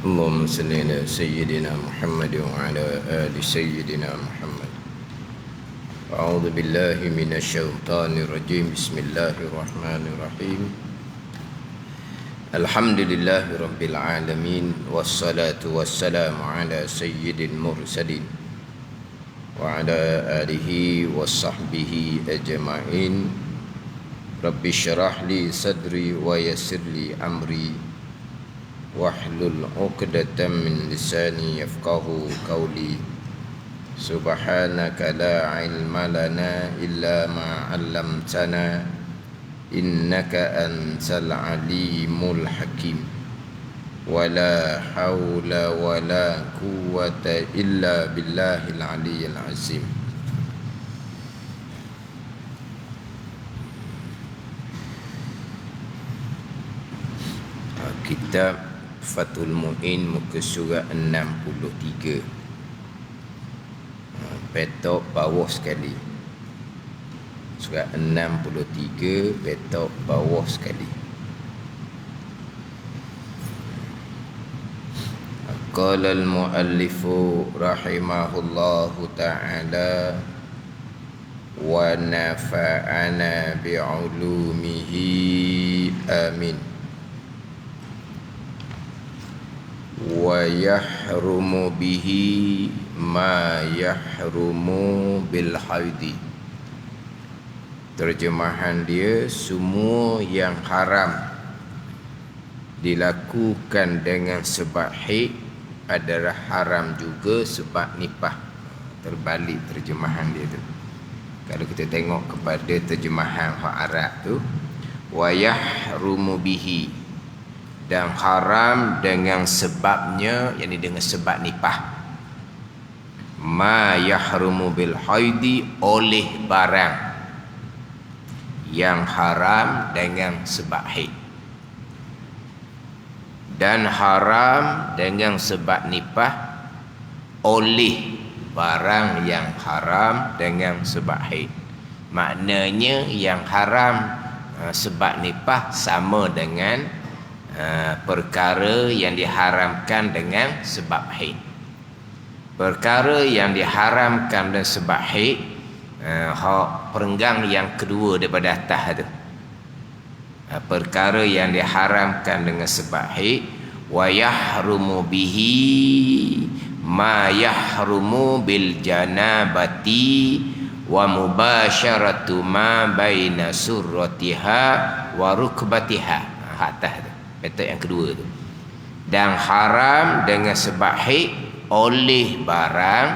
اللهم صل على سيدنا محمد وعلى آل سيدنا محمد. أعوذ بالله من الشيطان الرجيم. بسم الله الرحمن الرحيم. الحمد لله رب العالمين، والصلاة والسلام على سيد المرسلين وعلى آله وصحبه أجمعين. رب اشرح لي صدري ويسر لي أمري wahlul 'uqdatam min lisani yafqahu qawli. Subhanaka la ilma lana illa ma 'allamtana innaka antal alimul hakim. Wala haula wala quwwata illa billahil aliyyil azim. Kitab Fathul Mu'in muka surat 63. Petok bawah sekali. Surat 63 petok bawah sekali. Qala al-muallifu rahimahullahu ta'ala wa nafa'ana bi'ulumihi amin. Wa yahrumu bihi ma yahrumu bil haidi. Terjemahan dia, semua yang haram dilakukan dengan sebab haid adalah haram juga sebab nifas. Terbalik terjemahan dia tu. Kalau kita tengok kepada terjemahan hak Arab tu, wa yahrumu bihi, dan haram dengan sebabnya, yakni dengan sebab nifas. Ma yahrumu bil haidi, oleh barang yang haram dengan sebab haid, dan haram dengan sebab nifas oleh barang yang haram dengan sebab haid. Maknanya yang haram sebab nifas sama dengan perkara yang diharamkan dengan sebab haid. Perkara yang diharamkan dengan sebab haid, perenggang yang kedua daripada atas tu. Perkara yang diharamkan dengan sebab haid, wa yahrumu bihi ma yahrumu bil janabati wa mubasharatu ma baina surratiha wa rukbatiha. Atas tu metode yang kedua tu. Dan haram dengan sebab haid oleh barang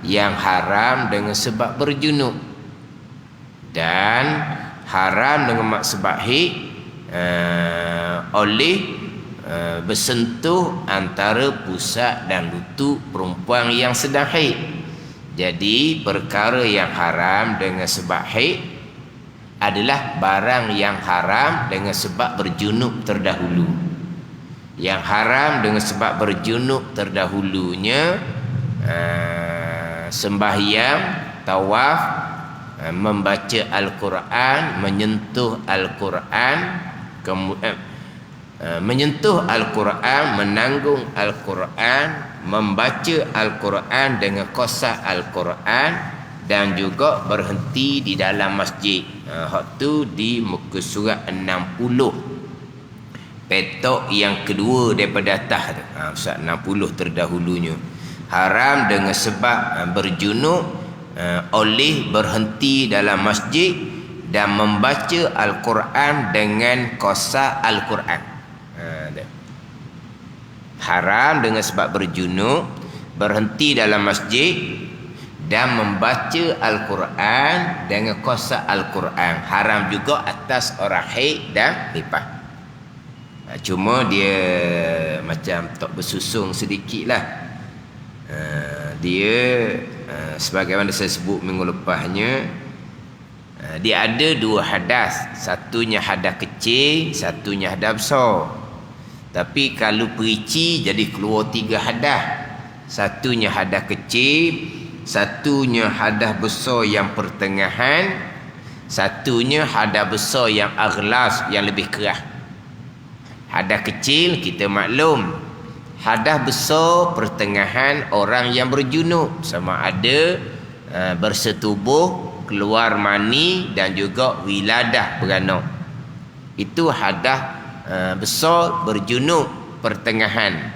yang haram dengan sebab berjunub, dan haram dengan sebab haid oleh bersentuh antara pusat dan lutut perempuan yang sedang haid. Jadi perkara yang haram dengan sebab haid adalah barang yang haram dengan sebab berjunub terdahulu. Yang haram dengan sebab berjunub terdahulunya sembahyang, tawaf, membaca Al-Quran, menyentuh Al-Quran, menyentuh Al-Quran, menanggung Al-Quran, membaca Al-Quran dengan qasah Al-Quran, dan juga berhenti di dalam masjid. Hak tu di muka surat 60, petok yang kedua daripada atas tu. Surat 60 terdahulunya. Haram dengan sebab berjunub oleh berhenti dalam masjid dan membaca Al-Quran dengan qasah Al-Quran. Haram dengan sebab berjunub, berhenti dalam masjid dan membaca Al-Quran dengan qasah Al-Quran. Haram juga atas orang haid dan nifas. Cuma dia macam tak bersusung sedikit lah. Dia sebagaimana saya sebut minggu lepasnya, dia ada dua hadas. Satunya hadas kecil, satunya hadas besar. Tapi kalau perici jadi keluar tiga hadas. Satunya hadas kecil, satunya hadas besar yang pertengahan, satunya hadas besar yang aghlas, yang lebih keras. Hadas kecil kita maklum, Hadas besar pertengahan orang yang berjunub, sama ada bersetubuh, keluar mani dan juga wiladah beranak. Itu hadas besar berjunub pertengahan.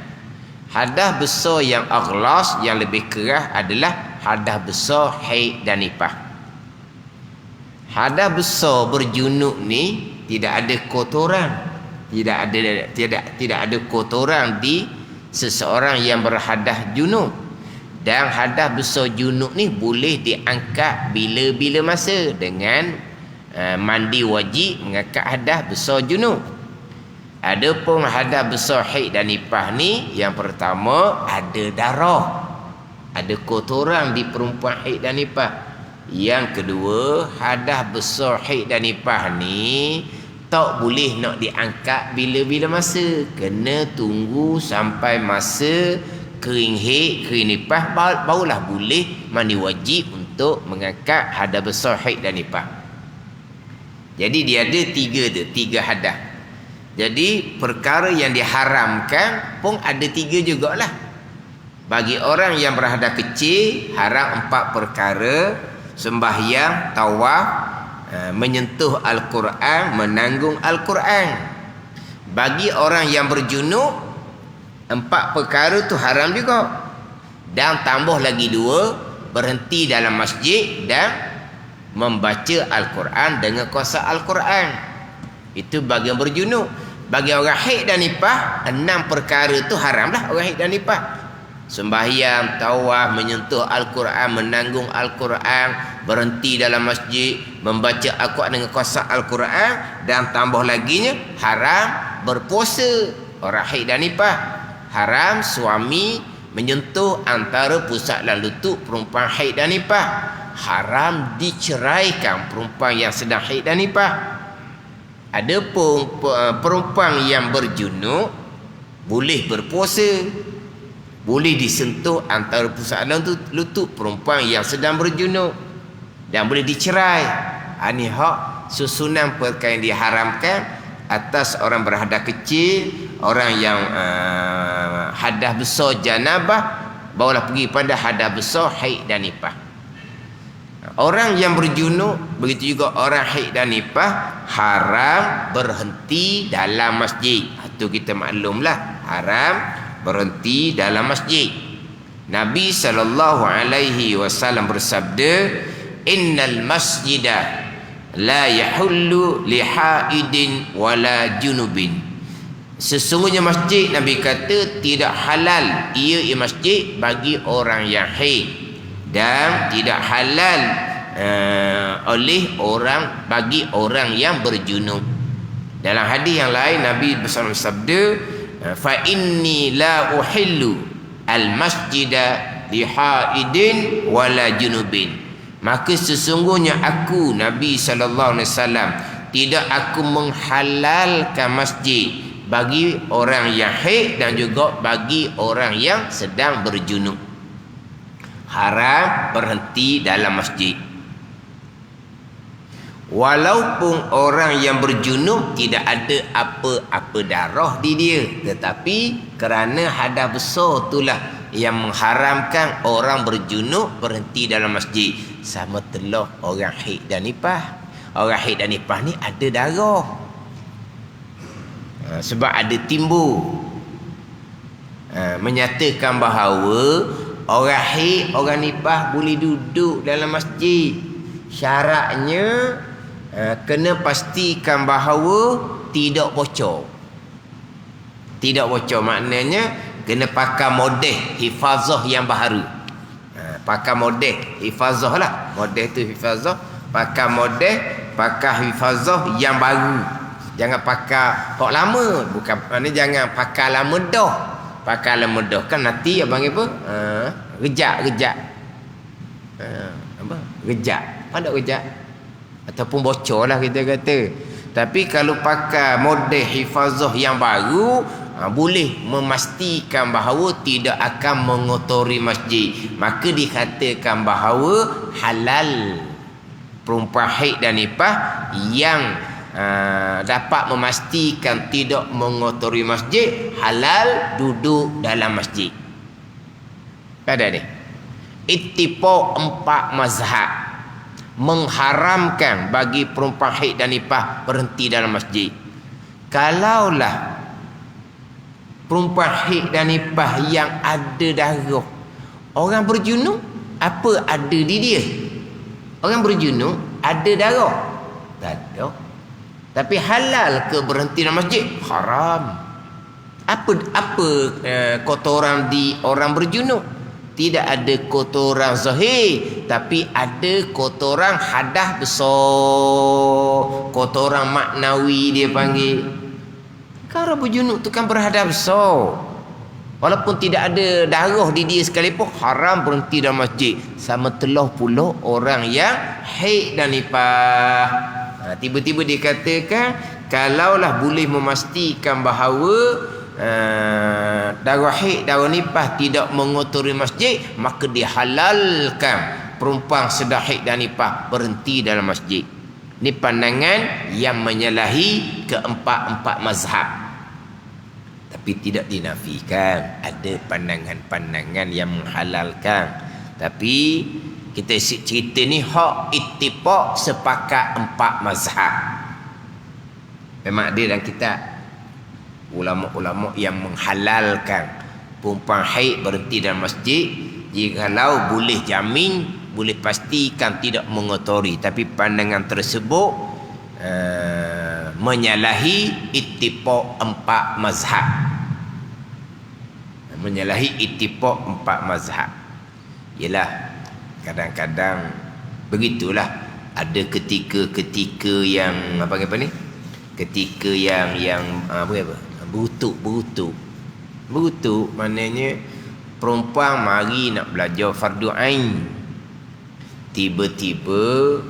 Hadas besar yang aghlas, yang lebih keras adalah hadas besar haid dan nifas. Hadas besar berjunub ni tidak ada kotoran, tidak ada kotoran di seseorang yang berhadas junub. Dan hadas besar junub ni boleh diangkat bila-bila masa dengan mandi wajib mengangkat hadas besar junub. Adapun hadas besar haid dan nifas ni, yang pertama ada darah, ada kotoran di perempuan haid dan nifas. Yang kedua, hadas besar haid dan nifas ni tak boleh nak diangkat bila-bila masa, kena tunggu sampai masa kering haid, kering nifas, barulah boleh mandi wajib untuk mengangkat hadas besar haid dan nifas. Jadi dia ada tiga hadas. Jadi perkara yang diharamkan pun ada tiga jugalah. Bagi orang yang berhadas kecil, haram 4 perkara: sembahyang, tawaf, menyentuh Al-Quran, menanggung Al-Quran. Bagi orang yang berjunub, 4 perkara tu haram juga. Dan tambah lagi 2, berhenti dalam masjid dan membaca Al-Quran dengan kuasa Al-Quran. Itu bagi yang berjunub. Bagi orang haid dan nifas, 6 perkara tu haram lah orang haid dan nifas. Sembahyang, tawaf, menyentuh Al-Quran, menanggung Al-Quran, berhenti dalam masjid, membaca Al-Quran dengan kuasa Al-Quran, dan tambah laginya haram berpuasa orang haid dan nifas. Haram suami menyentuh antara pusat dan lutut perempuan haid dan nifas. Haram diceraikan perempuan yang sedang haid dan nifas. Adapun perempuan yang berjunub boleh berpuasa, boleh disentuh antara pusat dan lutut perempuan yang sedang berjunub, dan boleh dicerai. Ini hak susunan perkara yang diharamkan atas orang berhadas kecil, orang yang hadas besar janabah, barulah pergi pada hadas besar haid dan nifas. Orang yang berjunub, begitu juga orang haid dan nifas, haram berhenti dalam masjid. Itu kita maklumlah, haram berhenti dalam masjid. Nabi SAW bersabda, innal masjidah la yahullu li haidin wala junubin. Sesungguhnya masjid, Nabi kata, tidak halal ia masjid bagi orang yang haid, dan tidak halal bagi orang yang berjunub. Dalam hadis yang lain Nabi bersabda, fa inni la uhillu al masjida li haidin wala junubin. Maka sesungguhnya aku, Nabi sallallahu alaihi wasallam, tidak aku menghalalkan masjid bagi orang yang haid dan juga bagi orang yang sedang berjunub. Haram berhenti dalam masjid. Walaupun orang yang berjunub tidak ada apa-apa darah di dia, tetapi kerana hadas besar itulah yang mengharamkan orang berjunub berhenti dalam masjid. Sama telah orang haid dan nifas. Orang haid dan nifas ni ada darah, sebab ada timbul, menyatakan bahawa orang haid, orang nifas boleh duduk dalam masjid. Syaratnya kena pastikan bahawa tidak bocor. Tidak bocor maknanya kena pakai model hifazah yang baharu. Pakai model hifazah lah. Model tu hifazah. Pakai model, pakai hifazah yang baru. Jangan pakai hak lama. Bukan, maknanya jangan pakai lama dah. Pakai lama dah kan nanti abang apa? Rejak. Apa? Rejak. Mana rejak? Ataupun bocor lah kita kata. Tapi kalau pakai model hifazah yang baru, boleh memastikan bahawa tidak akan mengotori masjid. Maka dikatakan bahawa halal perempuan haid dan nifas yang dapat memastikan tidak mengotori masjid, halal duduk dalam masjid. Ada ni ittifaq 4 mazhab mengharamkan bagi perempuan haid dan nifas berhenti dalam masjid. Kalaulah perempuan haid dan nifas yang ada darah, orang berjunub, apa ada di dia? Orang berjunub ada darah? Tak ada. Tapi halal ke berhenti dalam masjid? Haram. Apa kotoran di orang berjunub? Tidak ada kotoran zahir, tapi ada kotoran hadas besar, kotoran maknawi dia panggil. Kalau berjunub tu kan berhadas besar, walaupun tidak ada darah di dia sekalipun, haram berhenti dalam masjid. Sama telah pula orang yang haid dan nifas. Tiba-tiba dia katakan, kalaulah boleh memastikan bahawa darah haid, darah nifas tidak mengotori masjid, maka dihalalkan perempuan sedang haid dan nifas berhenti dalam masjid. Ini pandangan yang menyalahi keempat-empat mazhab. Tapi tidak dinafikan, ada pandangan-pandangan yang menghalalkan. Tapi kita cerita ni hak ittifaq sepakat 4 mazhab. Memang ada dalam kitab ulama-ulama yang menghalalkan perempuan haid berhenti dalam masjid jikalau boleh jamin, boleh pastikan tidak mengotori. Tapi pandangan tersebut menyalahi ittifaq 4 mazhab. Menyalahi ittifaq 4 mazhab. Yalah, kadang-kadang begitulah. Ada ketika-ketika yang apa ni? Ketika yang apa? Berutuk maknanya perempuan mari nak belajar fardu ain, tiba-tiba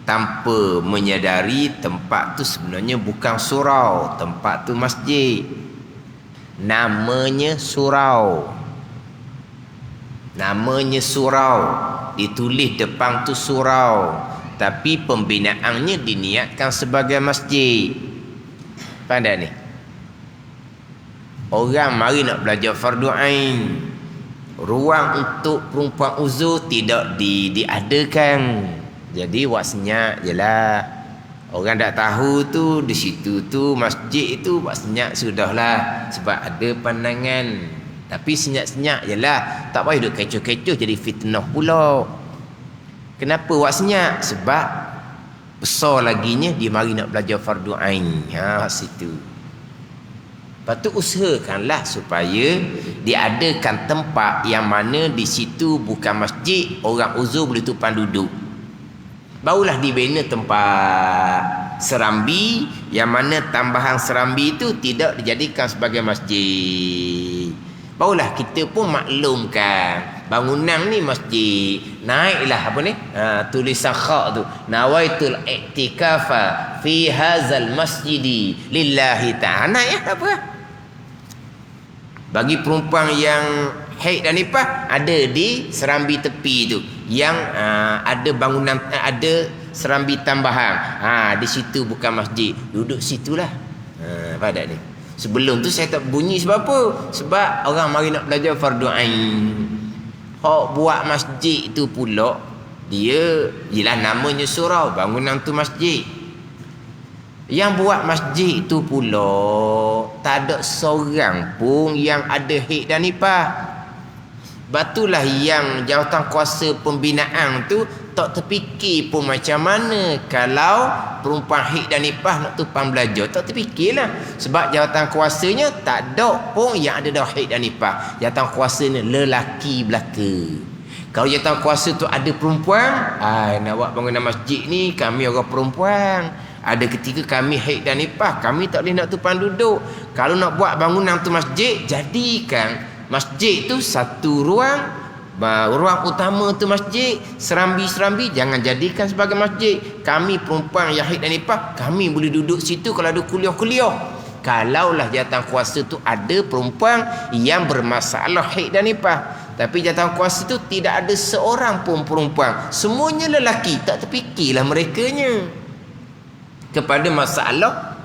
tanpa menyadari tempat tu sebenarnya bukan surau, tempat tu masjid, namanya surau, ditulis depan tu surau, tapi pembinaannya diniatkan sebagai masjid. Pandai ni, orang mari nak belajar fardu ain, ruang untuk perempuan uzur tidak diadakan. Jadi wasnya jelah orang tak tahu tu di situ tu masjid itu wasnya sudahlah, sebab ada pandangan. Tapi senyap-senyap jelah, tak payah duk kecoh-kecoh jadi fitnah pula. Kenapa wasnya? Sebab besar laginya dia mari nak belajar fardu ain. Situ. Lepas tu usahakanlah supaya diadakan tempat yang mana di situ bukan masjid, orang uzur boleh tumpang duduk. Barulah dibina tempat serambi yang mana tambahan serambi itu tidak dijadikan sebagai masjid. Barulah kita pun maklumkan bangunan ni masjid. Naiklah apa ni? Tulisan khak tu. Nawaitul i'tikafa fi hadzal masjidi lillahi ta'ala. Naik apa? Bagi perempuan yang haid dan nifas, ada di serambi tepi tu yang ada bangunan, ada serambi tambahan. Di situ bukan masjid, duduk situlah. Pada ni. Sebelum tu saya tak bunyi sebab apa? Sebab orang mari nak belajar fardu ain. Hak buat masjid tu pula dia ialah namanya surau, bangunan tu masjid. Yang buat masjid tu pula tak ada seorang pun yang ada haid dan nifas. Batulah yang jawatan kuasa pembinaan tu tak terfikir pun macam mana kalau perempuan haid dan nifas nak tumpang belajar. Tak terfikirlah. Sebab jawatan kuasanya tak ada pun yang ada dah haid dan nifas. Jawatan kuasanya lelaki belaka. Kalau jawatan kuasa tu ada perempuan, nak buat bangunan masjid ni kami orang perempuan. Ada ketika kami haid dan nifas, kami tak boleh nak tumpang duduk. Kalau nak buat bangunan tu masjid, jadikan masjid tu satu ruang utama tu masjid, serambi-serambi jangan jadikan sebagai masjid. Kami perempuan yang haid dan nifas, kami boleh duduk situ kalau ada kuliah-kuliah. Kalaulah jawatan kuasa tu ada perempuan yang bermasalah haid dan nifas, tapi jawatan kuasa tu tidak ada seorang pun perempuan, semuanya lelaki, tak terfikirlah merekanya. kepada masalah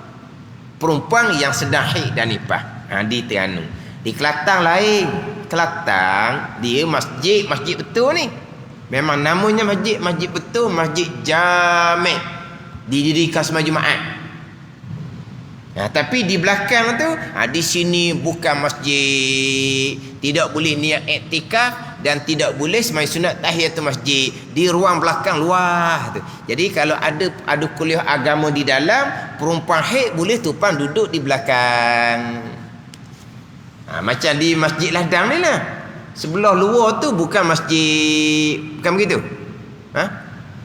perempuan yang sedang haid dan nifas. Di Terengganu. Di Kelantan lain. Kelantan dia masjid betul ni. Memang namanya masjid betul, masjid Jami'. Didirikan semasa Jumaat. Tapi di belakang tu, di sini bukan masjid. Tidak boleh niat iktikaf dan tidak boleh sembahyang sunat tahiyatul masjid. Di ruang belakang luar tu. Jadi kalau ada kuliah agama di dalam, perempuan haid boleh tumpang duduk di belakang. Macam di Masjid Ladang ni lah. Sebelah luar tu bukan masjid. Bukan begitu?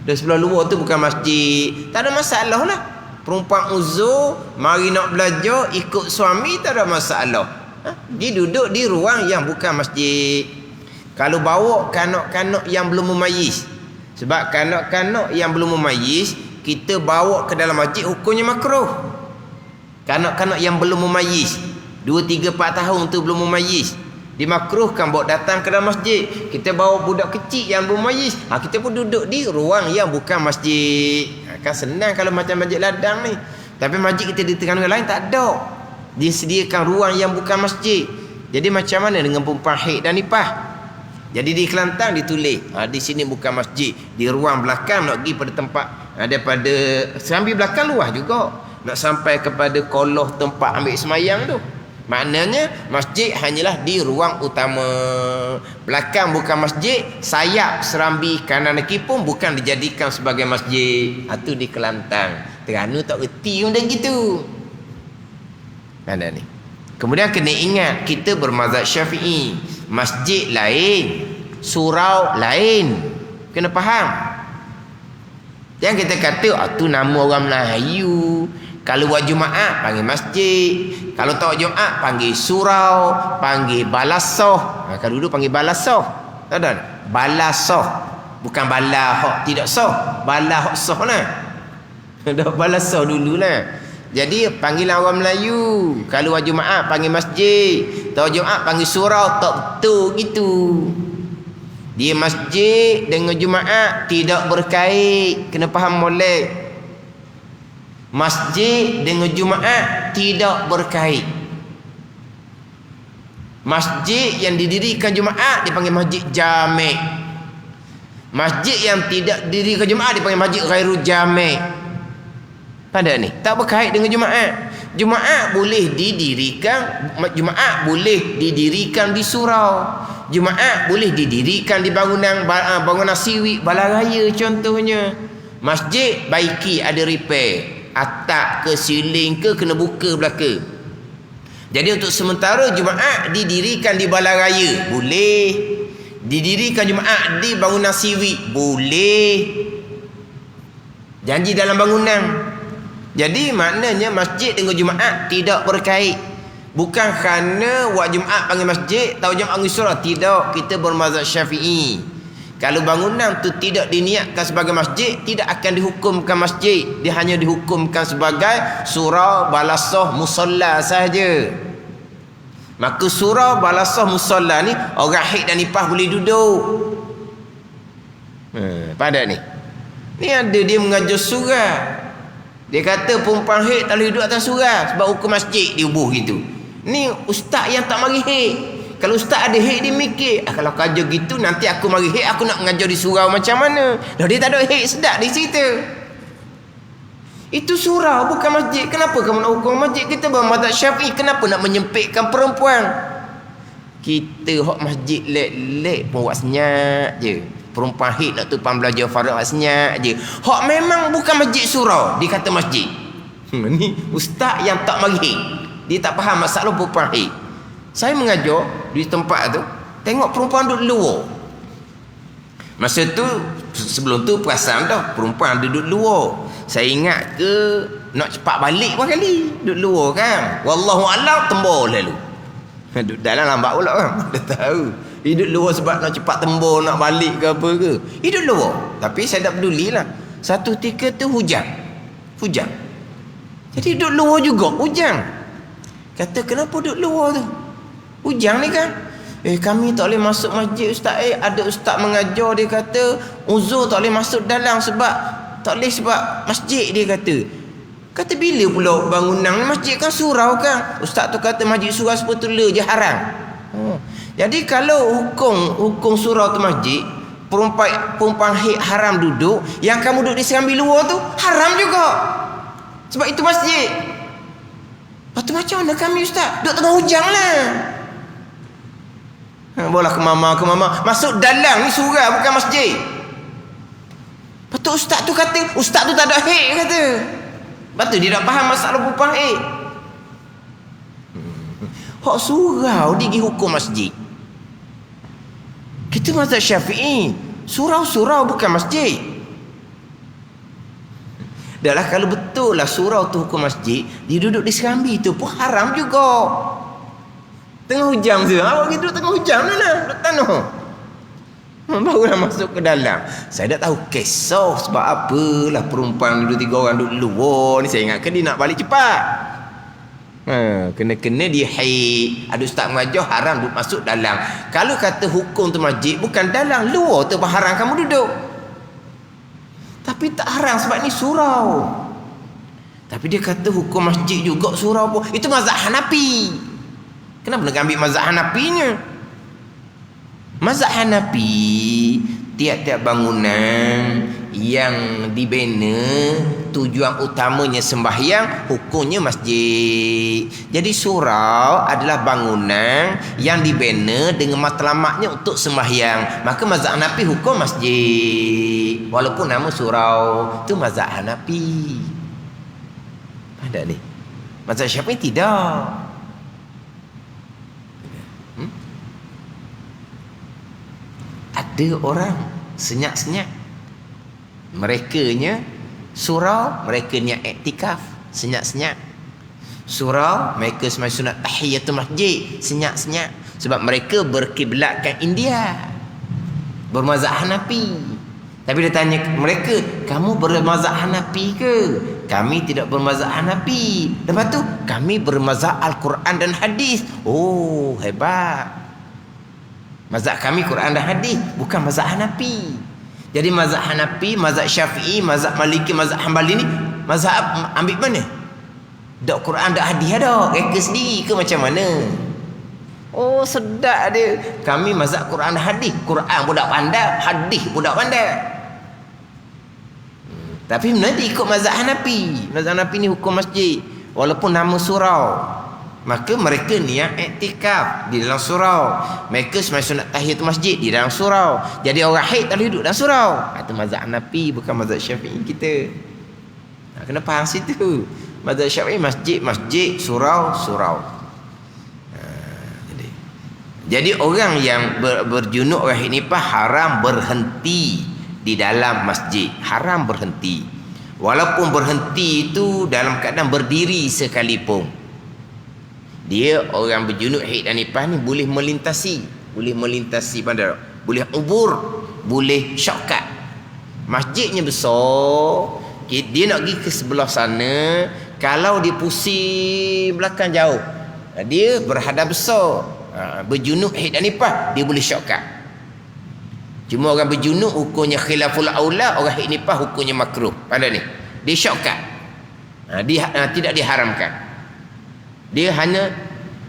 Dan sebelah luar tu bukan masjid. Tak ada masalah lah. Perempuan uzur, mari nak belajar, ikut suami, tak ada masalah. Dia duduk di ruang yang bukan masjid. Kalau bawa kanak-kanak yang belum memayis. Sebab kanak-kanak yang belum memayis, kita bawa ke dalam masjid, hukumnya makruh. Kanak-kanak yang belum memayis, 2, 3, 4 tahun tu belum memayis, dimakruhkan bawa datang ke dalam masjid. Kita bawa budak kecil yang belum memayis, kita pun duduk di ruang yang bukan masjid. Kan senang kalau macam Masjid Ladang ni. Tapi masjid kita di Terengganu lain tak ada. Dia sediakan ruang yang bukan masjid. Jadi macam mana dengan perempuan haid dan nifas? Jadi di Kelantan ditulis, di sini bukan masjid. Di ruang belakang nak pergi pada tempat, daripada sambil belakang luas juga, nak sampai kepada koloh tempat ambil semayang tu. Maknanya masjid hanyalah di ruang utama. Belakang bukan masjid, sayap serambi kanan dan kiri pun bukan dijadikan sebagai masjid. Itu di Kelantan. Terengganu tak reti macam gitu. Ada ni. Kemudian kena ingat, kita bermazhab Syafi'i. Masjid lain, surau lain. Kena faham. Jangan kita kata tu nama orang Melayu. Kalau buat Jumaat panggil masjid. Kalau tak Jumaat panggil surau, panggil balasoh. Kalau dulu panggil balasoh. Tahu tak? Balasoh. Bukan bala hak tidak soh. Bala hak soh lah. Dah balasoh dululah. Jadi panggilan orang Melayu. Kalau buat Jumaat panggil masjid. Tak Jumaat panggil surau. Tak betul gitu. Dia masjid dengan Jumaat tidak berkait. Kena faham molek. Masjid dengan Jumaat tidak berkait. Masjid yang didirikan Jumaat dipanggil masjid Jami'. Masjid yang tidak didirikan Jumaat dipanggil masjid Ghairul Jami'. Pada ni tak berkait dengan Jumaat. Jumaat boleh didirikan, Jumaat boleh didirikan di surau. Jumaat boleh didirikan di bangunan siwik balaraya contohnya. Masjid baiki ada repair. Atap ke siling ke kena buka belaka. Jadi untuk sementara Jumaat didirikan di balaraya boleh. Didirikan Jumaat di bangunan siwik boleh. Janji dalam bangunan. Jadi maknanya masjid dengan Jumaat tidak berkait. Bukan kerana buat Jumaat panggil masjid, tahu Jumaat panggil surau. Tidak, kita bermazhab Syafi'i. Kalau bangunan tu tidak diniatkan sebagai masjid, tidak akan dihukumkan masjid. Dia hanya dihukumkan sebagai surau, balasoh, musalla sahaja. Maka surau, balasoh, musalla ni orang haid dan nifas boleh duduk. Pada ni. Ni ada dia mengajar surah. Dia kata perempuan haid tak boleh duduk atas surah sebab hukum masjid diubuh gitu. Ni ustaz yang tak mari haid. Kalau ustaz ada haid dia mikir, kalau kerja gitu nanti aku mari haid, aku nak mengajar di surau macam mana? Dah dia tak ada haid, sedap dia cerita. Itu surau bukan masjid. Kenapa kamu nak hukum masjid? Kita bermazhab Syafi'i, kenapa nak menyempitkan perempuan? Kita hak masjid lek-lek pun buat senyap je. Perempuan haid nak tumpang belajar farad buat senyap je. Hak memang bukan masjid surau, dia kata masjid. Ni ustaz yang tak mari haid. Dia tak faham masalah perempuan haid. Saya mengajar di tempat tu, tengok perempuan duduk luar. Masa tu, sebelum tu perasan dah perempuan duduk luar. Saya ingat ke nak cepat balik pun kali duduk luar kan. Wallahu a'lam tembur lalu. Duduk dalam lambat pula kan. Dah tahu. Duduk luar sebab nak cepat tembur, nak balik ke apa ke. Duduk luar. Tapi saya tak peduli lah. Satu ketika tu hujan. Jadi duduk luar juga hujan. Kata kenapa duduk luar tu? Hujang ni kan. Kami tak boleh masuk masjid ustaz. Ada ustaz mengajar, dia kata uzur tak boleh masuk dalam sebab tak boleh sebab masjid, dia kata. Kata bila pula bangunan masjid kan surau kan. Ustaz tu kata masjid surau sepetula je haram. Jadi kalau hukum surau tu masjid, perempuan haid haram duduk, yang kamu duduk di serambi luar tu haram juga. Sebab itu masjid. Lepas tu macam mana kami ustaz? Duduk tengah hujang lah. Bola ke mama. Masuk dalam ni surau bukan masjid. Lepas tu ustaz tu kata, ustaz tu tak ada haid kata. Lepas tu dia tak faham masalah perempuan haid. Hak surau dia pergi hukum masjid. Kita mazhab Syafi'i, surau bukan masjid. Dah lah, kalau betul lah surau tu hukum masjid, dia duduk di serambi tu pun haram juga. Tengah hujang tu, awak pergi duduk tengah hujang ni lah, duduk tanah. Barulah masuk ke dalam. Saya tak tahu kisah sebab apalah perempuan duduk 3 orang duduk luar ni. Saya ingatkan dia nak balik cepat. Kena dia haid. Ada ustaz mengajar haram duduk masuk dalam. Kalau kata hukum tu masjid, bukan dalam, luar tu haram kamu duduk. Tapi tak haram sebab ni surau. Tapi dia kata hukum masjid juga surau pun. Itu mazhab Hanafi. Kenapa nak ambil mazhab Hanafinya? Mazhab Hanafi, tiap-tiap bangunan yang dibina tujuan utamanya sembahyang, hukumnya masjid. Jadi surau adalah bangunan yang dibina dengan matlamatnya untuk sembahyang. Maka mazhab Hanafi hukum masjid. Walaupun nama surau, itu mazhab Hanafi. Ada ni. Mazhab Syafi'i tidak. Ada orang senyap-senyap, merekanya surau, merekanya iktikaf, senyap-senyap. Surau mereka sembahyang sunat tahiyatul masjid, senyap-senyap, sebab mereka berkiblatkan India, bermazhab Hanafi. Tapi dia tanya mereka, kamu bermazhab Hanafi ke? Kami tidak bermazhab Hanafi. Lepas tu kami bermazhab Al-Quran dan hadis. Oh, hebat. Mazhab kami Quran dan hadis, bukan mazhab Hanafi. Jadi mazhab Hanafi, mazhab Syafi'i, mazhab Maliki, mazhab Hambali ni mazhab ambil mana? Dak Quran dak hadis ada, reka sendiri ke macam mana? Oh, sedap dia. Kami mazhab Quran dan hadis. Quran budak pandai, hadis budak pandai. Tapi nanti ikut mazhab Hanafi. Mazhab Hanafi ni hukum masjid walaupun nama surau. Maka mereka niat iktikaf di dalam surau. Mereka sembahyang sunat tahiyatul masjid di dalam surau. Jadi orang haid tak boleh duduk dalam surau. Itu mazhab Hanafi, bukan mazhab Syafi'i kita. Kena faham situ. Mazhab Syafi'i masjid, surau. Jadi orang yang berjunuk orang haid nifas haram berhenti di dalam masjid. Haram berhenti. Walaupun berhenti itu dalam keadaan berdiri sekalipun. Dia orang berjunuk haid dan nifas ni boleh melintasi bandar, boleh ubur, boleh shortcut. Masjidnya besar, dia nak pergi ke sebelah sana. Kalau dia pusing belakang jauh, dia berhadap besar, berjunuk haid dan nifas, dia boleh shortcut. Cuma orang berjunuk hukumnya khilaful aula, orang haid nifas hukumnya makruh. Pada ni dia shortcut, dia tidak diharamkan. Dia hanya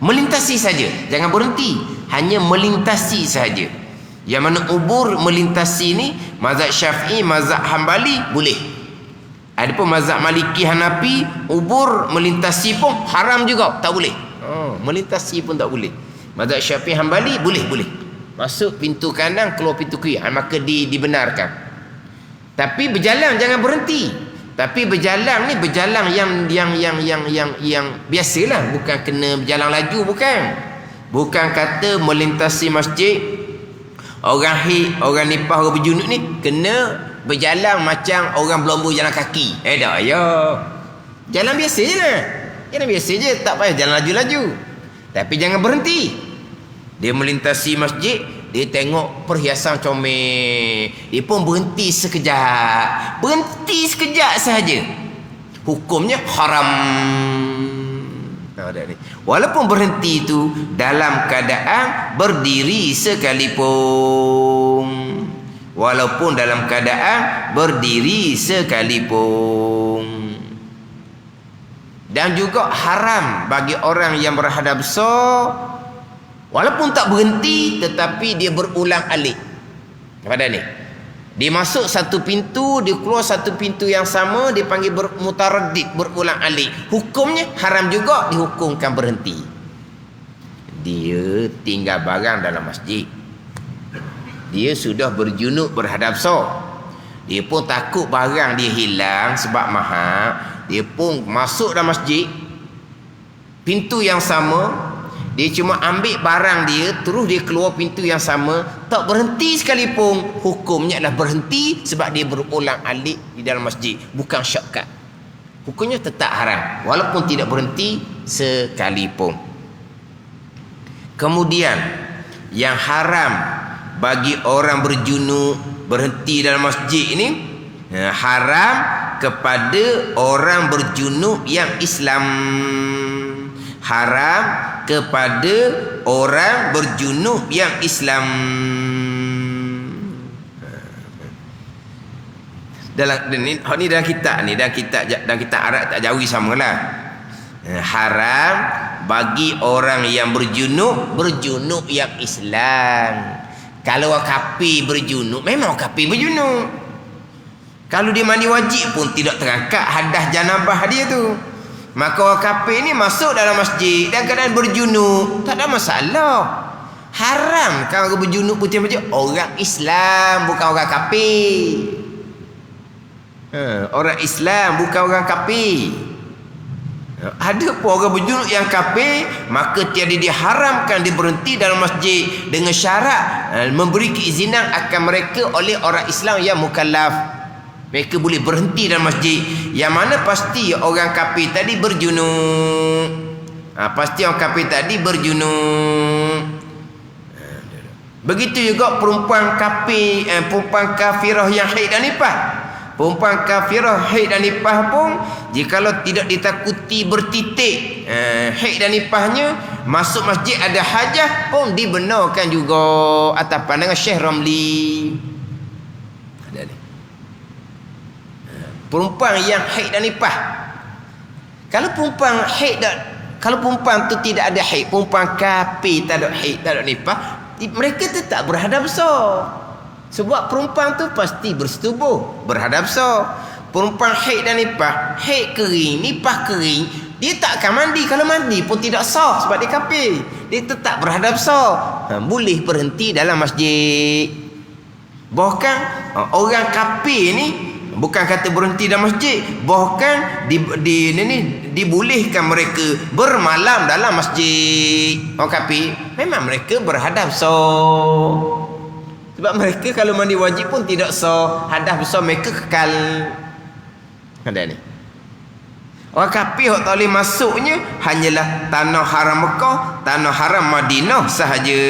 melintasi saja, jangan berhenti, hanya melintasi saja. Yang mana ubur melintasi ni mazhab Syafi'i, mazhab Hambali boleh. Adapun mazhab Maliki, Hanafi, ubur melintasi pun haram juga, tak boleh. Melintasi pun tak boleh. Mazhab Syafi'i, Hambali boleh. Masuk pintu kanan, keluar pintu kiri, maka dibenarkan. Tapi berjalan jangan berhenti. Tapi berjalan ni berjalan yang biasalah, bukan kena berjalan laju, bukan kata melintasi masjid. Orang haid, orang nifas, orang berjunuk ni kena berjalan macam orang berlomba jalan kaki. Tak ya. Jalan biasa je lah. Jalan biasa je, tak payah jalan laju-laju. Tapi jangan berhenti. Dia melintasi masjid, dia tengok perhiasan comel, dia pun berhenti sekejap sahaja, hukumnya haram. Walaupun berhenti itu dalam keadaan berdiri sekalipun. Dan juga haram bagi orang yang berhadap walaupun tak berhenti tetapi dia berulang alik. Pada ni, dia masuk satu pintu, dia keluar satu pintu yang sama, dia panggil mutaraddid, berulang alik. Hukumnya haram juga, dihukumkan berhenti. Dia tinggal barang dalam masjid, dia sudah berjunub berhadap dia pun takut barang dia hilang sebab mahal. Dia pun masuk dalam masjid, pintu yang sama, dia cuma ambil barang dia, terus dia keluar pintu yang sama, tak berhenti sekalipun. Hukumnya adalah berhenti sebab dia berulang alik di dalam masjid, bukan shortcut. Hukumnya tetap haram walaupun tidak berhenti sekalipun. Kemudian yang haram bagi orang berjunub berhenti dalam masjid ini, haram kepada orang berjunub yang Islam. Haram kepada orang berjunub yang Islam. Ni dalam kitab ni, dalam kitab Arab tak Jawi samalah. Haram bagi orang yang berjunub yang Islam. Kalau orang kafir berjunub, memang orang kafir berjunub. Kalau dia mandi wajib pun tidak terangkat hadas janabah dia tu. Maka orang kafir ni masuk dalam masjid dan keadaan berjunub, tak ada masalah. Haram kalau berjunub putih masjid orang Islam, bukan orang kafir. Orang Islam bukan orang kafir. Ada pun orang berjunub yang kafir, maka tiada diharamkan dia berhenti dalam masjid dengan syarat memberi keizinan akan mereka oleh orang Islam yang mukallaf. Mereka boleh berhenti dalam masjid. Yang mana pasti orang kafir tadi berjunub. Pasti orang kafir tadi berjunub. Begitu juga perempuan kafir, perempuan kafirah yang haid dan nifas. Perempuan kafirah haid dan nifas pun, jikalau tidak ditakuti bertitik haid dan nifasnya, masuk masjid ada hajah pun dibenarkan juga atas pandangan Syekh Ramli. Perempuan yang haid dan nifas, kalau perempuan tu tidak ada haid, perempuan kafir tak ada haid, tak ada nifas, mereka tetap berhadap sebab perempuan tu pasti bersetubuh berhadap Perempuan haid dan nifas, haid kering, nifas kering, dia tak akan mandi. Kalau mandi pun tidak sah sebab dia kafir. Dia tetap berhadap boleh berhenti dalam masjid. Bahkan orang kafir ni bukan kata berhenti dalam masjid, bahkan dibolehkan mereka bermalam dalam masjid. Orang kafir memang mereka berhadap sebab mereka kalau mandi wajib pun tidak hadas besar mereka kekal. Ada ni orang kafir yang tak boleh masuknya hanyalah tanah haram Mekah, tanah haram Madinah sahaja.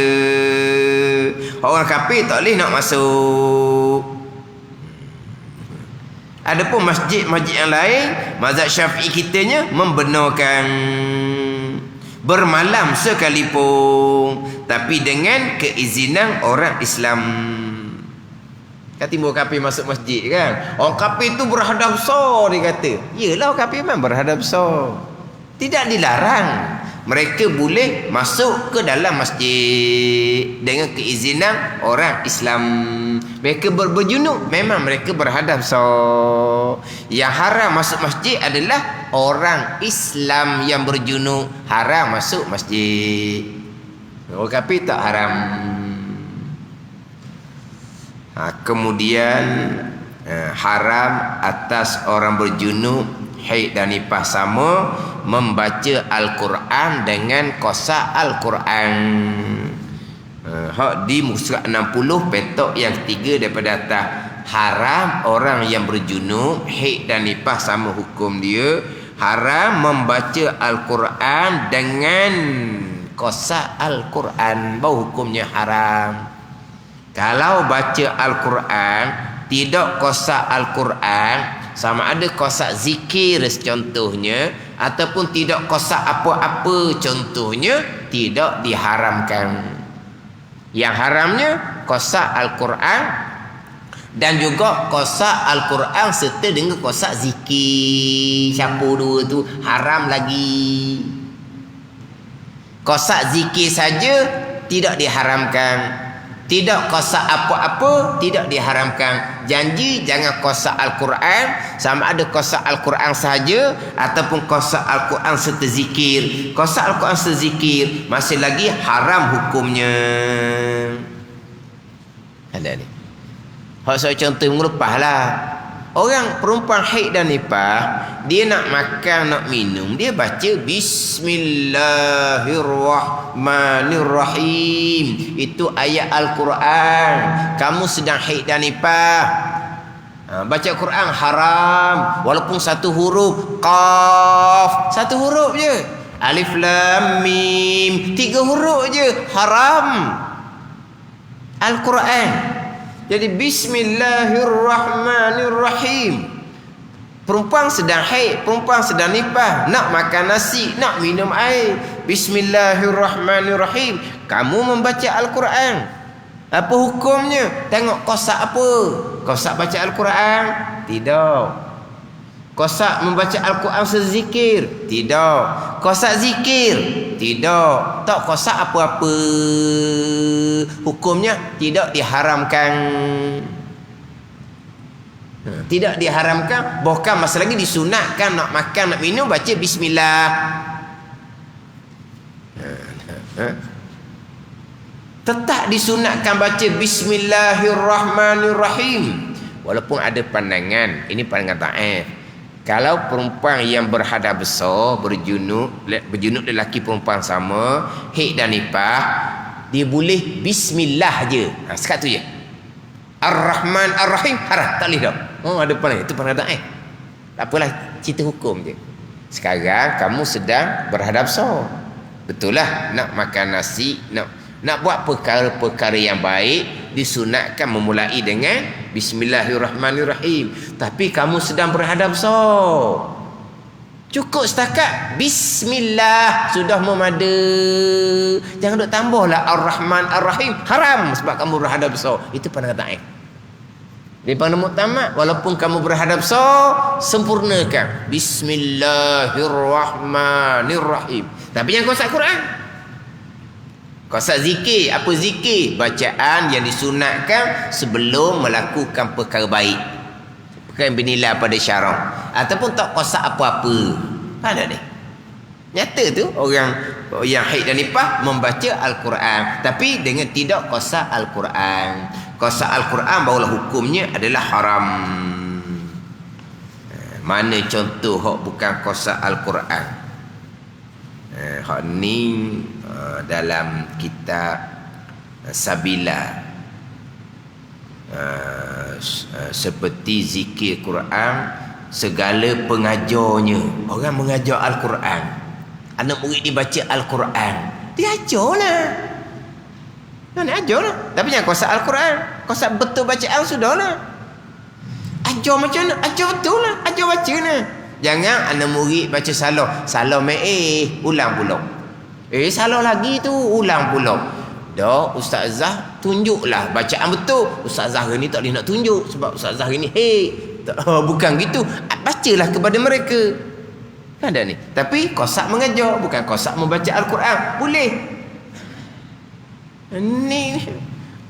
Orang kafir tak boleh nak masuk. Adapun masjid-masjid yang lain, mazhab Syafi'i kitanya membenarkan bermalam sekalipun, tapi dengan keizinan orang Islam. Kan timbul kafir masuk masjid kan, orang kafir tu berhadap dia kata. Yalah orang kafir memang berhadap tidak dilarang. Mereka boleh masuk ke dalam masjid dengan keizinan orang Islam. Mereka berjunub, memang mereka berhadap Yang haram masuk masjid adalah orang Islam yang berjunub, haram masuk masjid. Orang kafir tak haram. Kemudian haram atas orang berjunub haid dan nifas sama membaca Al-Quran dengan kosak Al-Quran. Di muka 60 petok yang ketiga daripada atas. Haram orang yang berjunub haid dan nifas sama hukum dia. Haram membaca Al-Quran dengan kosak Al-Quran, baru hukumnya haram. Kalau baca Al-Quran tidak kosak Al-Quran, sama ada kosak zikir contohnya, ataupun tidak kosak apa-apa contohnya, tidak diharamkan. Yang haramnya kosak Al-Quran Dan juga kosak Al-Quran serta dengan kosak zikir. Campur dua tu haram lagi. Kosak zikir saja tidak diharamkan. Tidak kosak apa-apa tidak diharamkan. Janji jangan kosak Al-Quran, sama ada kosak Al-Quran sahaja ataupun kosak Al-Quran serta zikir. Kosak Al-Quran serta zikir masih lagi haram hukumnya. Ada ni. Hak saya contoh mengelepah lah. Orang perempuan haid dan nifas, dia nak makan, nak minum, dia baca Bismillahirrahmanirrahim. Itu ayat Al-Quran. Kamu sedang haid dan nifas, baca Quran haram. Walaupun satu huruf, Qaf, satu huruf je. Alif Lam Mim, 3 huruf je, haram. Al-Quran. Jadi Bismillahirrahmanirrahim. Perempuan sedang haid, perempuan sedang nifas, nak makan nasi, nak minum air, Bismillahirrahmanirrahim. Kamu membaca Al-Quran. Apa hukumnya? Tengok kosak apa. Kosak baca Al-Quran? Tidak. Kosak membaca Al-Quran sezikir? Tidak. Kosak zikir? Tidak. Tak kosak apa-apa. Hukumnya tidak diharamkan. Tidak diharamkan. Bahkan masa lagi disunatkan nak makan, nak minum, baca Bismillah. Tetap disunatkan baca Bismillahirrahmanirrahim. Walaupun ada pandangan, ini pandangan ta'if. Kalau perempuan yang berhadas besar, berjunuk lelaki perempuan sama, haid dan nifas, dia boleh bismillah je. Sekat tu je. Ar-Rahman Ar-Rahim haram, tak boleh dah. Oh, ada pandangan, itu pandangan ta'if. Tak apalah, cerita hukum je. Sekarang kamu sedang berhadas besar. Betul lah, nak makan nasi, nak buat perkara-perkara yang baik, disunatkan memulai dengan Bismillahirrahmanirrahim. Tapi kamu sedang berhadas besar, cukup setakat Bismillah sudah memada. Jangan duk tambahlah Ar-Rahman Ar-Rahim, haram sebab kamu berhadas besar. Itu pandangan ta'if. Di pandangan muktamad, walaupun kamu berhadas besar, sempurnakan Bismillahirrahmanirrahim. Tapi yang kosak Quran, kosak zikir. Apa zikir? Bacaan yang disunatkan sebelum melakukan perkara baik, perkara yang bernilai pada syarak. Ataupun tak kosak apa-apa. Ada ni. Nyata tu orang yang haid dan nifas membaca Al-Quran, tapi dengan tidak kosak Al-Quran. Kosak Al-Quran barulah hukumnya adalah haram. Mana contoh hak bukan kosak Al-Quran? Hak ni dalam kitab Sabila, seperti zikir Quran, segala pengajarnya. Orang mengajar Al-Quran, anak murid dibaca Al-Quran, dia ajarlah. Nak ajarlah. Tapi jangan kosak Al-Quran. Kosak betul bacaan sudahlah. Ajar macam mana? Ajar betul lah. Ajar baca lah. Jangan anak murid baca salah. Salah ulang pula. Salah lagi tu, ulang pula. Dah, Ustazah tunjuklah bacaan betul. Ustazah hari ni tak boleh nak tunjuk sebab Ustazah hari ni bukan gitu. Bacalah kepada mereka. Kan ada ni. Tapi kosak mengajar, bukan kosak membaca Al-Quran. Boleh. Ni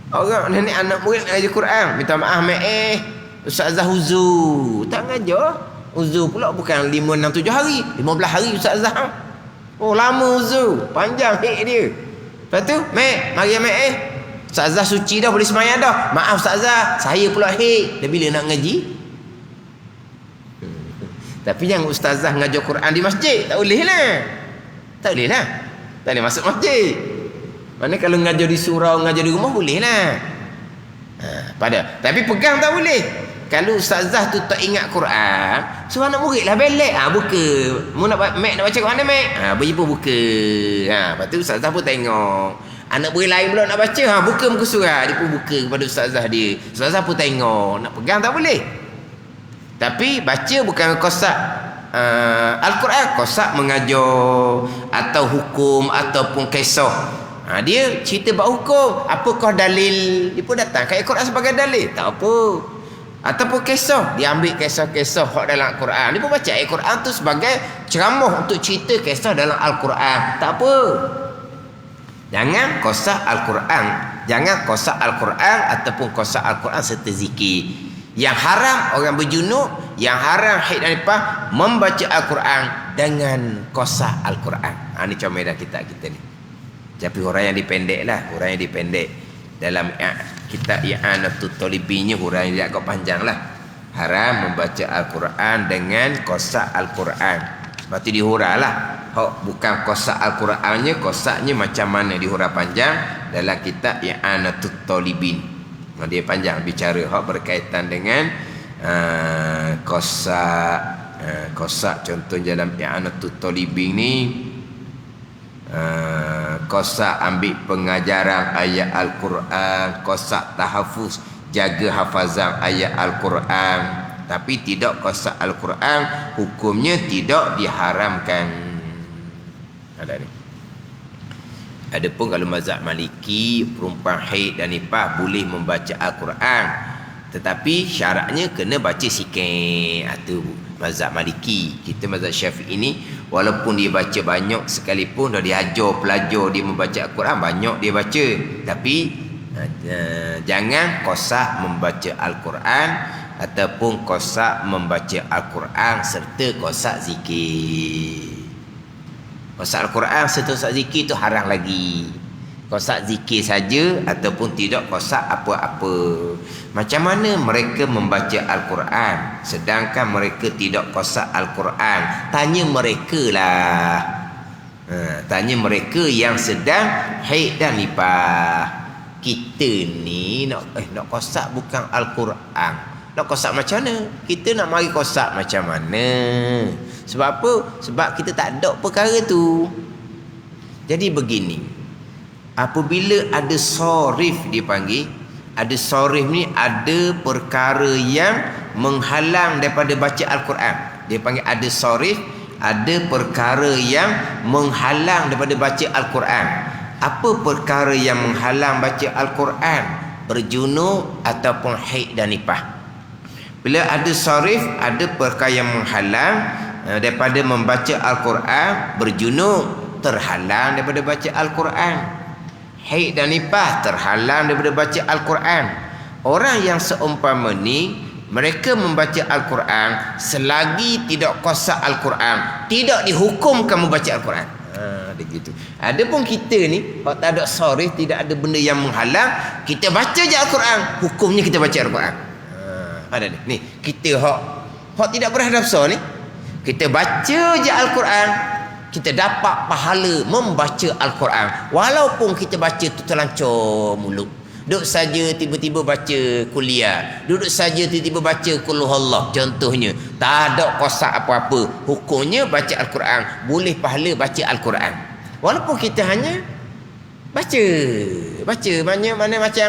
orang ni anak murid ngajar Quran, minta maaf Ustazah uzur. Tak ngajar. Uzur pula bukan 5, 6, 7 hari, 15 hari Ustazah. Oh, lama uzur, panjang hek dia. Lepas tu, mari Ustazah suci dah, boleh semayang dah. Maaf Ustazah, saya pula hek. Dah bila nak ngaji? Tapi yang Ustazah ngajar Quran di masjid, tak boleh lah. Tak boleh lah. Tak boleh masuk masjid. Mana kalau ngajar di surau, ngajar di rumah boleh lah. Tapi pegang tak boleh. Kalau Ustazah tu tak ingat Quran, suruh anak murid lah belek. Buka. Mu nak baca Quran dah, berjumpa buka. Lepas tu Ustazah pun tengok. Anak murid lain pula nak baca, buka muka surat. Dia pun buka kepada Ustazah dia. Ustazah pun tengok. Nak pegang tak boleh. Tapi baca bukan kosak Al-Quran, kosak mengajar atau hukum ataupun kisah. Dia cerita bab hukum, apakah dalil? Dia pun datang kat Al-Quran sebagai dalil. Tak apa. Ataupun kisah, dia ambil kisah-kisah hak dalam Al-Quran. Dia pun baca Al-Quran tu sebagai ceramah untuk cerita kisah dalam Al-Quran. Tak apa. Jangan kosak Al-Quran. Jangan kosak Al-Quran ataupun kosak Al-Quran serta zikir. Yang haram orang berjunuk, yang haram haid dan nifas membaca Al-Quran dengan kosak Al-Quran. Ini comel dah kita ni. Tapi orang yang dipendek lah, orang yang dipendek dalam kitab I'anatul Talibinnya orang yang agak panjang lah. Haram membaca Al-Quran dengan kosak Al-Quran. Sebab tu dihurah lah. Bukan kosak Al-Qurannya, kosaknya macam mana dihurah panjang dalam kitab I'anatul Talibin. Dia panjang bicara berkaitan dengan kosak contoh dalam I'anatul Talibin ni. Kosak ambil pengajaran ayat Al-Quran, kosak tahafuz jaga hafazan ayat Al-Quran, tapi tidak kosak Al-Quran, hukumnya tidak diharamkan. Ada ni. Adapun kalau mazhab Maliki, perempuan haid dan nifas boleh membaca Al-Quran, tetapi syaratnya kena baca sikit. Itu mazhab Maliki. Kita mazhab Syafi'i ini walaupun dia baca banyak sekalipun, dah diajar pelajar dia membaca Al-Quran, banyak dia baca, tapi jangan kosak membaca Al-Quran ataupun kosak membaca Al-Quran serta kosak zikir. Kosak Al-Quran serta kosak zikir itu haram lagi. Kosak zikir saja ataupun tidak kosak apa-apa. Macam mana mereka membaca Al-Quran sedangkan mereka tidak kosak Al-Quran? Tanya mereka lah. Tanya mereka yang sedang haid dan nifas. Kita ni nak kosak bukan Al-Quran. Nak kosak macam mana? Kita nak mari kosak macam mana? Sebab apa? Sebab kita tak ada perkara tu. Jadi begini, apabila ada sorif dipanggil, ada sorif ni ada perkara yang menghalang daripada baca Al-Quran. Dia panggil ada sorif, ada perkara yang menghalang daripada baca Al-Quran. Apa perkara yang menghalang baca Al-Quran? Berjunuk ataupun haid dan nifas. Bila ada sorif, ada perkara yang menghalang daripada membaca Al-Quran. Berjunuk terhalang daripada baca Al-Quran. Haid dan nifas terhalang daripada baca Al-Quran. Orang yang seumpama ni, mereka membaca Al-Quran selagi tidak kosak Al-Quran, tidak dihukumkan membaca Al-Quran. Ada gitu. Adapun kita ni, kalau tak ada sorif, tidak ada benda yang menghalang, kita baca je Al-Quran, hukumnya kita baca Al-Quran. Ada ni. Kita hak tidak berhadap ni, kita baca je Al-Quran, kita dapat pahala membaca Al-Quran. Walaupun kita baca tu terlancar mulut. Duduk saja tiba-tiba baca kuliah. Duduk saja tiba-tiba baca Qul Huwallah contohnya. Tak ada kosak apa-apa. Hukumnya baca Al-Quran. Boleh pahala baca Al-Quran. Walaupun kita hanya baca. Mana macam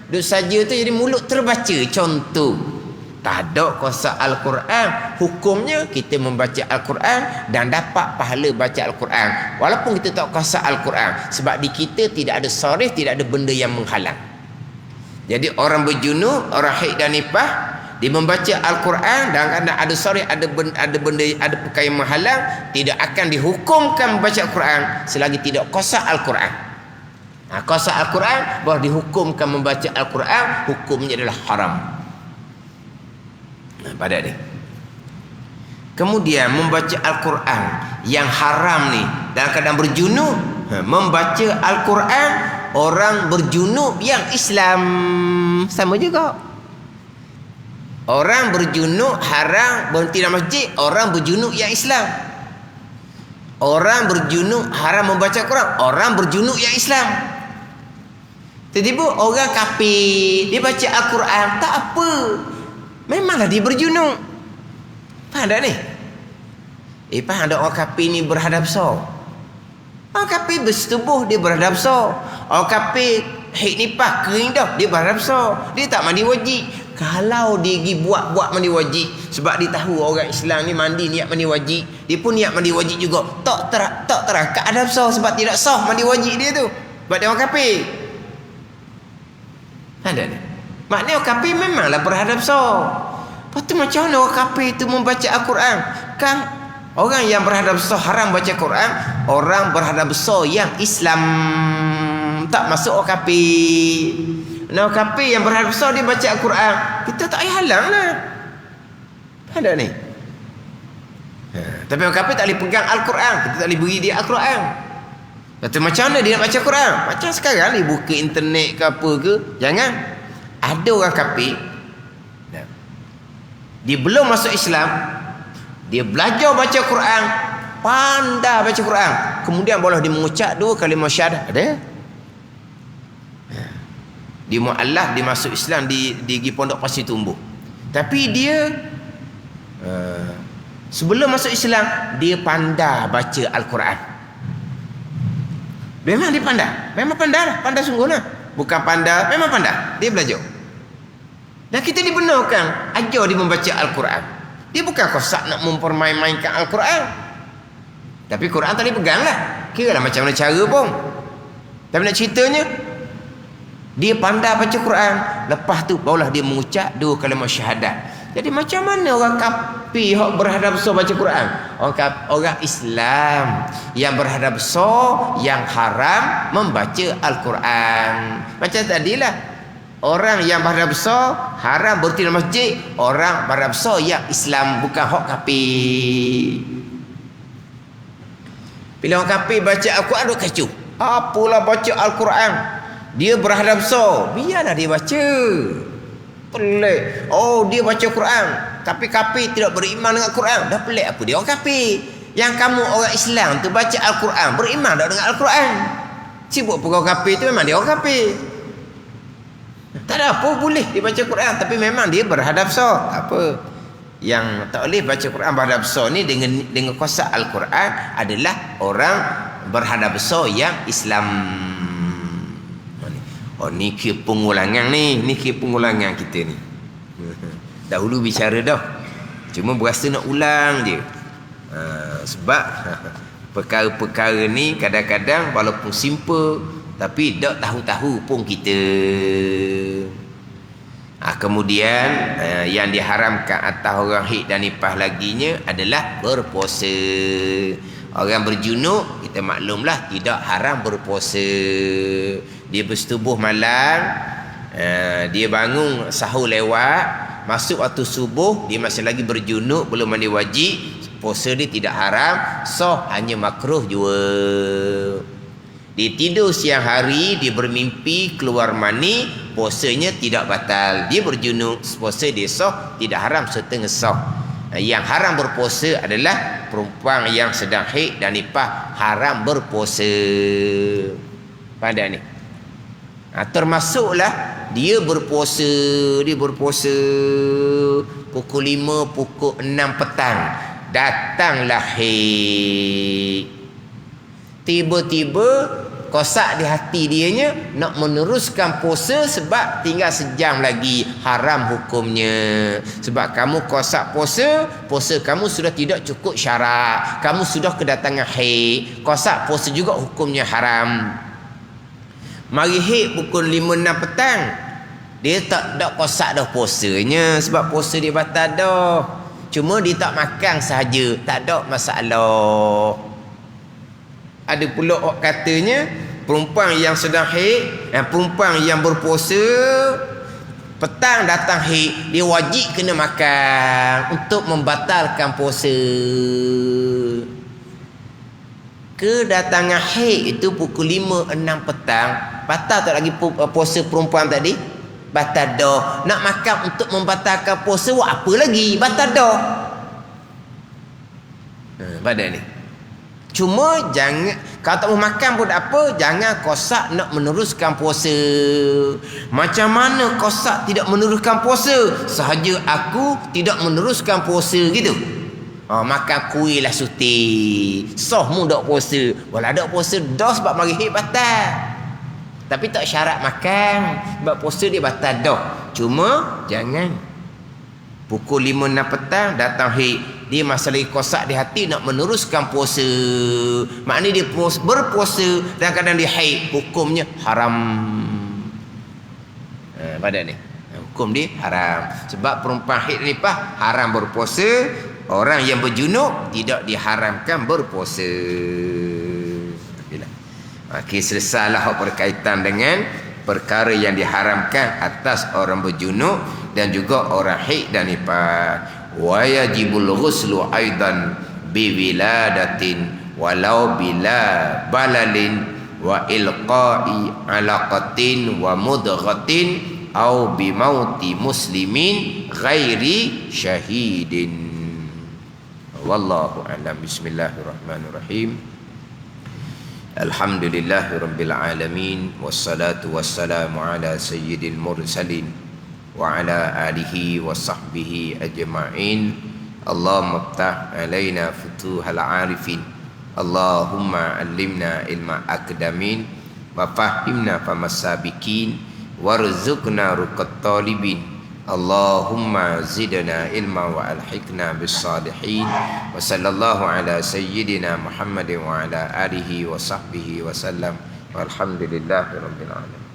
duduk saja tu jadi mulut terbaca. Contoh. Tak ada kosak Al-Quran, hukumnya kita membaca Al-Quran dan dapat pahala baca Al-Quran walaupun kita tak kosak Al-Quran, sebab di kita tidak ada sorif, tidak ada benda yang menghalang. Jadi orang berjunub, orang haid dan nifas, dia membaca Al-Quran dan kadang ada sorif, ada benda, ada perkara yang menghalang, tidak akan dihukumkan membaca Al-Quran selagi tidak kosak Al-Quran. Kosak Al-Quran baru dihukumkan membaca Al-Quran, hukumnya adalah haram. Pada ni. Kemudian membaca Al-Quran yang haram ni dalam keadaan berjunub, membaca Al-Quran orang berjunub yang Islam sama juga. Orang berjunub haram berhenti dalam masjid, orang berjunub yang Islam. Orang berjunub haram membaca Al-Quran, orang berjunub yang Islam. Tiba-tiba orang kafir dia baca Al-Quran, tak apa. Memanglah dia berjunub. Faham tak ni? Faham tak orang kafir ni berhadap so? Orang kafir bersetubuh, dia berhadap so. Orang kafir haid nifas kering dah, dia berhadap so. Dia tak mandi wajib. Kalau dia pergi buat mandi wajib, sebab dia tahu orang Islam ni mandi niat mandi wajib, dia pun niat mandi wajib juga. Tak terangkat adab so, sebab tidak sah mandi wajib dia tu. Sebab dia orang kafir. Faham tak ni? Maknanya orang kafir memanglah berhadap so. Lepas tu macam mana orang kafir itu membaca Al-Quran? Kan orang yang berhadap so haram baca Quran, orang berhadap so yang Islam tak masuk orang kafir. Nah, orang kafir yang berhadap so dia baca Al-Quran, kita tak payah halang lah. Ada ni. Tapi orang kafir tak boleh pegang Al-Quran, kita tak boleh beri dia Al-Quran. Kata macam mana dia nak baca Quran? Macam sekarang ni buka internet ke apa ke, jangan. Ada orang kafir, dia belum masuk Islam, dia belajar baca Quran, pandai baca Quran, kemudian boleh dia mengucap 2 kalimah syahadah. Ada. Dia mu'allaf, dia masuk Islam, di pergi pondok Pasir Tumbuh. Tapi dia sebelum masuk Islam, dia pandai baca Al-Quran. Memang dia pandai. Memang pandai lah. Pandai sungguh lah. Bukan pandai, memang pandai. Dia belajar. Dan kita dibenarkan ajar dia membaca Al-Quran. Dia bukan kosak nak mempermain-mainkan Al-Quran. Tapi Quran tak boleh pegang lah. Kira lah macam mana cara pun. Tapi nak ceritanya, dia pandai baca Quran. Lepas tu barulah dia mengucap 2 kalimah syahadat. Jadi macam mana orang kafir yang berhadap so baca Quran? Orang Islam yang berhadap so yang haram membaca Al-Quran. Macam tadilah, orang yang berhadap so haram berhenti dalam masjid, orang berhadap so yang Islam, bukan hak kafir. Bila orang kafir baca Al-Quran, dia kacau. Apalah baca Al-Quran, dia berhadap so, biarlah dia baca. Pelik. Oh, dia baca Quran, tapi kafir tidak beriman dengan Quran. Dah pelik apa dia orang kafir. Yang kamu orang Islam tu baca Al-Quran, beriman tak dengan Al-Quran? Sibuk pun orang kafir tu, memang dia orang kafir. Tak ada apa, boleh dia baca Quran, tapi memang dia berhadap so. Apa yang tak boleh baca Quran berhadap so ni dengan kuasa Al-Quran adalah orang berhadap so yang Islam. Oh, ni kira pengulangan ni. Ni kira pengulangan kita ni. Dahulu bicara dah, cuma berasa nak ulang je. Sebab perkara-perkara ni kadang-kadang walaupun simple, tapi tak tahu-tahu pun kita. Kemudian yang diharamkan atas orang haid dan nifas laginya adalah berpuasa. Orang berjunuk, kita maklumlah tidak haram berpuasa. Dia bersetubuh malam, dia bangun sahur lewat, masuk waktu subuh, dia masih lagi berjunuk, belum mandi wajib, puasa dia tidak haram, sah, hanya makruh jua. Dia tidur siang hari, dia bermimpi keluar mani, puasanya tidak batal. Dia berjunuk, puasa dia sah, tidak haram setengah sah. Yang haram berpuasa adalah perempuan yang sedang haid dan nifas, haram berpuasa. Pada ni termasuklah dia berpuasa pukul 5, pukul 6 petang, datanglah haid. Tiba-tiba kosak di hati dianya nak meneruskan puasa sebab tinggal sejam lagi, haram hukumnya. Sebab kamu kosak puasa kamu sudah tidak cukup syarat, kamu sudah kedatangan haid, kosak puasa juga hukumnya haram. Mari haid pukul 5-6 petang, dia tak kosak dah puasanya, sebab puasa dia batal dah. Cuma dia tak makan sahaja, tak ada masalah. Ada pula orang katanya perempuan yang sedang haid dan perempuan yang berpuasa petang datang haid, dia wajib kena makan untuk membatalkan puasa. Kedatangan haid itu pukul 5-6 petang, batal tak lagi puasa perempuan tadi? Batal dah. Nak makan untuk membatalkan puasa, buat apa lagi? Batal dah. Pada ni. Cuma jangan, kalau tak mau makan pun tak apa, jangan kosak nak meneruskan puasa. Macam mana kosak tidak meneruskan puasa? Sahaja aku tidak meneruskan puasa gitu. Makan kuih lah suti, sah mu tak puasa. Walau tak puasa dah sebab mari haid batal, tapi tak syarat makan sebab puasa dia batal dah. Cuma jangan pukul 5-6 petang datang haid, dia masih lagi kosak di hati nak meneruskan puasa. Maknanya dia berpuasa dan kadang dia haid, hukumnya haram. Pada ni hukum dia haram. Sebab perempuan haid dan nifas haram berpuasa, orang yang berjunub tidak diharamkan berpuasa. Okey, selesailah berkaitan dengan perkara yang diharamkan atas orang berjunub dan juga orang haid dan nifas. Wa yajibul ghuslu aidan bi wiladatin walau bila balalin wa ilqa'i alaqatin wa mudghatin au bi mauti muslimin ghairi syahidin. Wallahu a'lam. Bismillahirrahmanirrahim. Alhamdulillahirabbil alamin wassalatu wassalamu ala sayyidil mursalin wa ala alihi wa sahbihi ajma'in. Allahumma iftah alaina futuhal arifin, Allahumma allimna ilma akdamin wa fahimna famasabikin warzuqna ruqat talibin. Allahumma zidna ilma wa alhiqna bis salihin. Wa sallallahu ala sayyidina Muhammadin wa ala alihi wa sahbihi wa sallam. Walhamdulillahi rabbil alamin.